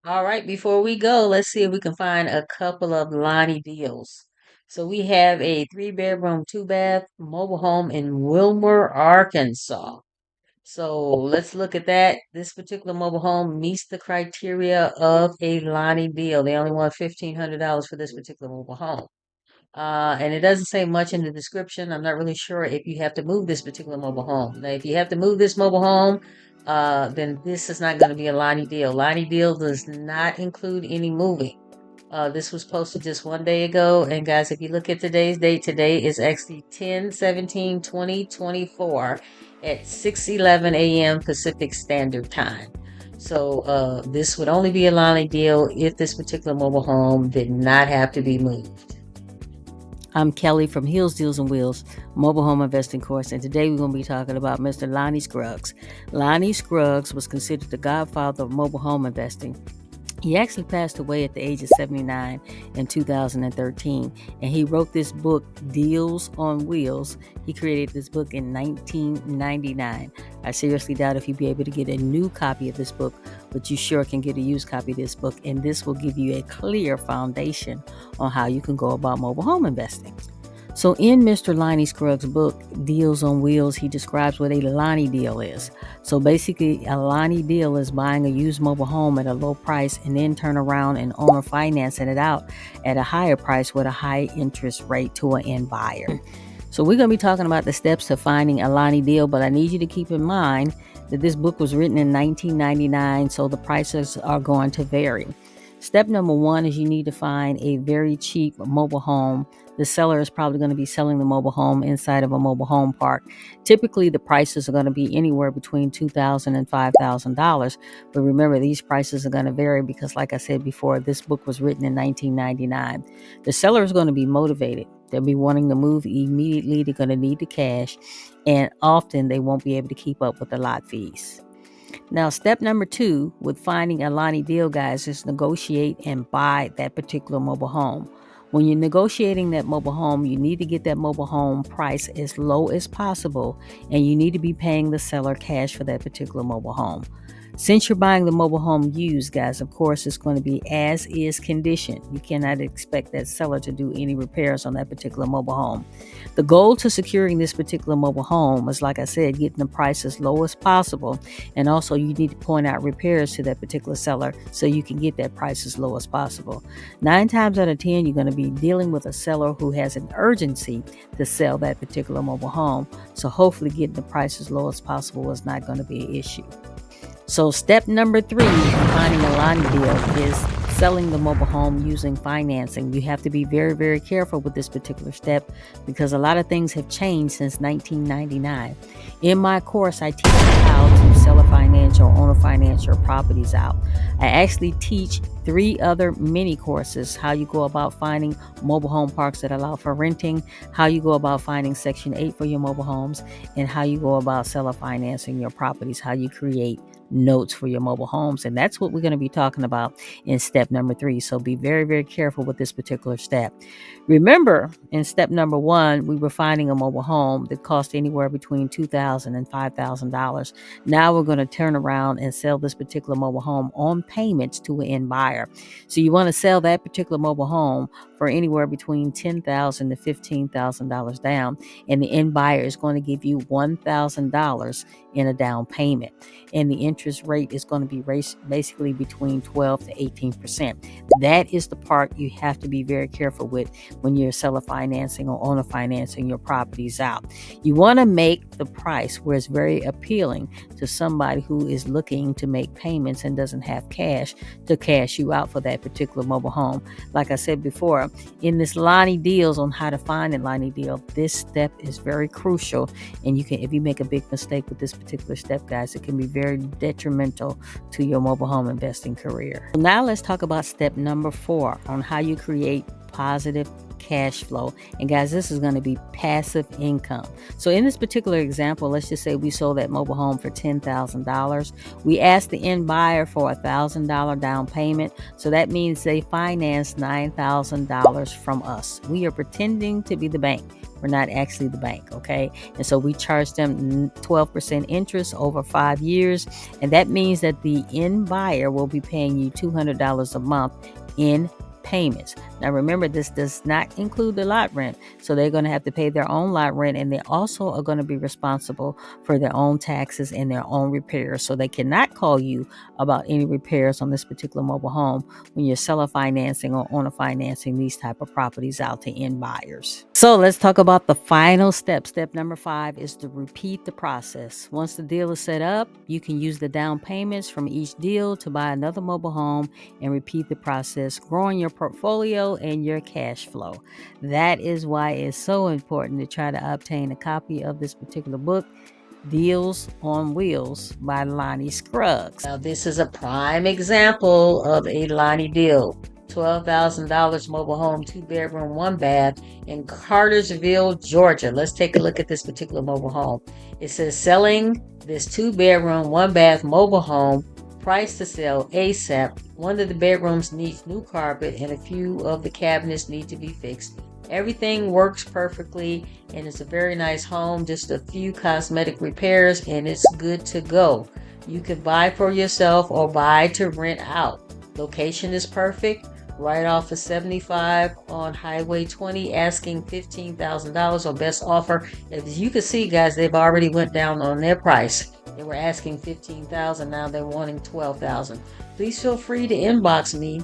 All right, before we go, let's see if we can find a couple of Lonnie deals. So we have a 3 bedroom, 2 bath mobile home in Wilmer, Arkansas. So let's look at that. This particular mobile home meets the criteria of a Lonnie deal. They only want $1,500 for this particular mobile home. And it doesn't say much in the description. I'm not really sure if you have to move this particular mobile home. Now, if you have to move this mobile home, then this is not going to be a Lonnie deal. Lonnie deal does not include any moving. This was posted just one day ago. And guys, if you look at today's date, today is actually 10/17/2024 at 6:11 a.m. Pacific Standard Time. So this would only be a Lonnie deal if this particular mobile home did not have to be moved. I'm Kelly from Heels, Deals, and Wheels, mobile home investing course, and today we're going to be talking about Mr. Lonnie Scruggs. Lonnie Scruggs was considered the godfather of mobile home investing. He actually passed away at the age of 79 in 2013, and he wrote this book, Deals on Wheels. He created this book in 1999. I seriously doubt if you'll be able to get a new copy of this book, but you sure can get a used copy of this book, and this will give you a clear foundation on how you can go about mobile home investing. So in Mr. Lonnie Scruggs' book, Deals on Wheels, he describes what a Lonnie deal is. So basically, a Lonnie deal is buying a used mobile home at a low price and then turn around and owner financing it out at a higher price with a high interest rate to an end buyer. So we're going to be talking about the steps to finding a Lonnie deal, but I need you to keep in mind that this book was written in 1999, so the prices are going to vary. Step number one is you need to find a very cheap mobile home. The seller is probably going to be selling the mobile home inside of a mobile home park. Typically, the prices are going to be anywhere between $2,000 and $5,000. But remember, these prices are going to vary because, like I said before, this book was written in 1999. The seller is going to be motivated. They'll be wanting to move immediately. They're going to need the cash. And often, they won't be able to keep up with the lot fees. Now, step number two with finding a Lonnie deal, guys, is negotiate and buy that particular mobile home. When you're negotiating that mobile home, you need to get that mobile home price as low as possible, and you need to be paying the seller cash for that particular mobile home. Since you're buying the mobile home used, guys, of course, it's going to be as is condition. You cannot expect that seller to do any repairs on that particular mobile home. The goal to securing this particular mobile home is, like I said, getting the price as low as possible. And also you need to point out repairs to that particular seller so you can get that price as low as possible. 9 times out of 10, you're going to be dealing with a seller who has an urgency to sell that particular mobile home. So hopefully getting the price as low as possible is not going to be an issue. So step number 3 in finding a Lonnie deal is selling the mobile home using financing. You have to be very, very careful with this particular step because a lot of things have changed since 1999. In my course, I teach you how to sell a financial, own a financial properties out. I actually teach 3 other mini courses, how you go about finding mobile home parks that allow for renting, how you go about finding Section 8 for your mobile homes, and how you go about seller financing your properties, how you create notes for your mobile homes. And that's what we're going to be talking about in step number 3. So be very, very careful with this particular step. Remember, in step number 1, we were finding a mobile home that cost anywhere between $2,000 and $5,000. Now we're going to turn around and sell this particular mobile home on payments to an end buyer. So you want to sell that particular mobile home for anywhere between $10,000 to $15,000 down, and the end buyer is going to give you $1,000 in a down payment, and the interest rate is going to be basically between 12 to 18%. That is the part you have to be very careful with when you're seller financing or owner financing your properties out. You want to make the price where it's very appealing to somebody who is looking to make payments and doesn't have cash to cash you out for that particular mobile home. Like I said before, in this Lonnie Deals on how to find a Lonnie deal, this step is very crucial, and you can, if you make a big mistake with this particular step, guys, it can be very detrimental to your mobile home investing career. Now let's talk about step number 4 on how you create positive cash flow. And guys, this is going to be passive income. So in this particular example, let's just say we sold that mobile home for $10,000. We asked the end buyer for $1,000 down payment. So that means they financed $9,000 from us. We are pretending to be the bank. We're not actually the bank, okay? And so we charge them 12% interest over 5 years. And that means that the end buyer will be paying you $200 a month in payments. Now remember, this does not include the lot rent, so they're going to have to pay their own lot rent, and they also are going to be responsible for their own taxes and their own repairs. So they cannot call you about any repairs on this particular mobile home when you're seller financing or owner financing these type of properties out to end buyers. So let's talk about the final step. Step number 5 is to repeat the process. Once the deal is set up, you can use the down payments from each deal to buy another mobile home and repeat the process, growing your portfolio and your cash flow. That is why it's so important to try to obtain a copy of this particular book, Deals on Wheels by Lonnie Scruggs. Now, this is a prime example of a Lonnie deal. $12,000 mobile home, 2-bedroom, 1-bath in Cartersville, Georgia. Let's take a look at this particular mobile home. It says selling this 2-bedroom, 1-bath mobile home, price to sell ASAP. One of the bedrooms needs new carpet and a few of the cabinets need to be fixed. Everything works perfectly and it's a very nice home. Just a few cosmetic repairs and it's good to go. You could buy for yourself or buy to rent out. Location is perfect. Right off of 75 on Highway 20, asking $15,000 or best offer. As you can see, guys, they've already went down on their price. They were asking $15,000. Now they're wanting $12,000. Please feel free to inbox me.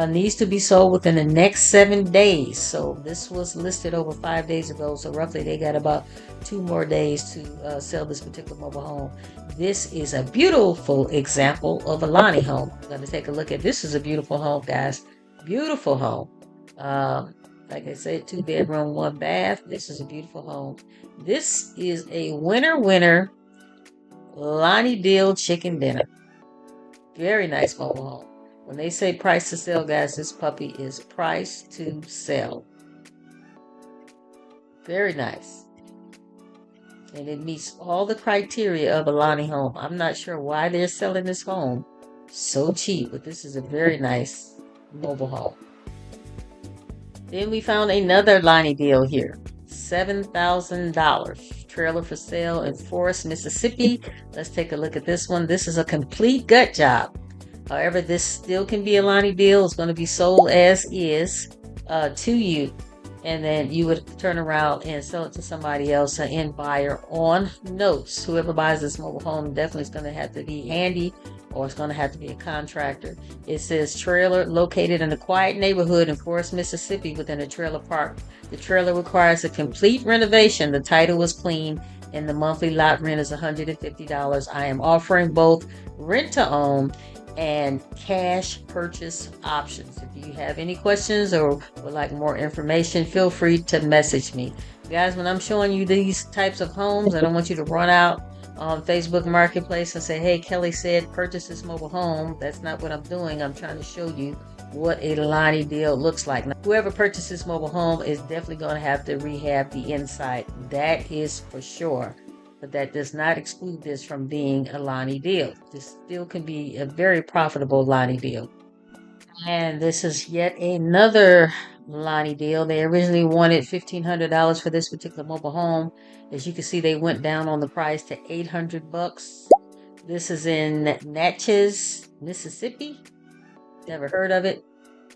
Needs to be sold within the next 7 days. So this was listed over 5 days ago. So roughly they got about 2 more days to sell this particular mobile home. This is a beautiful example of a Lonnie home. I'm going to take a look at this. Is a beautiful home, guys. Beautiful home. Like I said, 2-bedroom, 1-bath. This is a beautiful home. This is a winner Lonnie Deal chicken dinner. Very nice mobile home. When they say price to sell, guys, this puppy is price to sell. Very nice. And it meets all the criteria of a Lonnie home. I'm not sure why they're selling this home so cheap, but this is a very nice mobile home. Then we found another Lonnie deal here. $7,000. Trailer for sale in Forest, Mississippi. Let's take a look at this one. This is a complete gut job. However, this still can be a Lonnie deal. It's going to be sold as is to you. And then you would turn around and sell it to somebody else, an end buyer on notes. Whoever buys this mobile home definitely is going to have to be handy, or it's going to have to be a contractor. It says trailer located in a quiet neighborhood in Forest, Mississippi within a trailer park. The trailer requires a complete renovation. The title is clean and the monthly lot rent is $150. I am offering both rent to own and cash purchase options. If you have any questions or would like more information, feel free to message me. Guys, when I'm showing you these types of homes, I don't want you to run out on Facebook Marketplace and say, hey, Kelly said purchase this mobile home. That's not what I'm doing. I'm trying to show you what a Lonnie deal looks like. Now, whoever purchases this mobile home is definitely going to have to rehab the inside. That is for sure. But that does not exclude this from being a Lonnie deal. This still can be a very profitable Lonnie deal. And this is yet another Lonnie deal. They originally wanted $1,500 for this particular mobile home. As you can see, they went down on the price to $800. This is in Natchez, Mississippi. Never heard of it.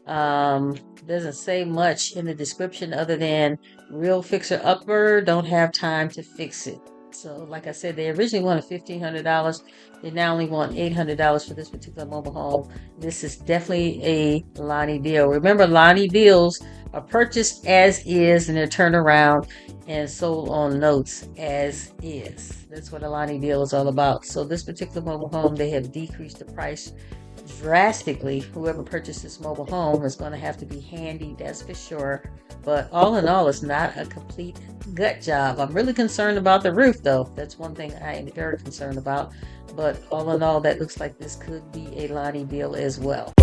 Doesn't say much in the description other than real fixer upper, don't have time to fix it. So like I said, they originally wanted $1,500. They now only want $800 for this particular mobile home. This is definitely a Lonnie deal. Remember, Lonnie deals are purchased as is and they're turned around and sold on notes as is. That's what a Lonnie deal is all about. So this particular mobile home, they have decreased the price drastically. Whoever purchased this mobile home is going to have to be handy, that's for sure. But all in all, it's not a complete gut job. I'm really concerned about the roof, though. That's one thing I am very concerned about. But all in all, that looks like this could be a Lonnie deal as well.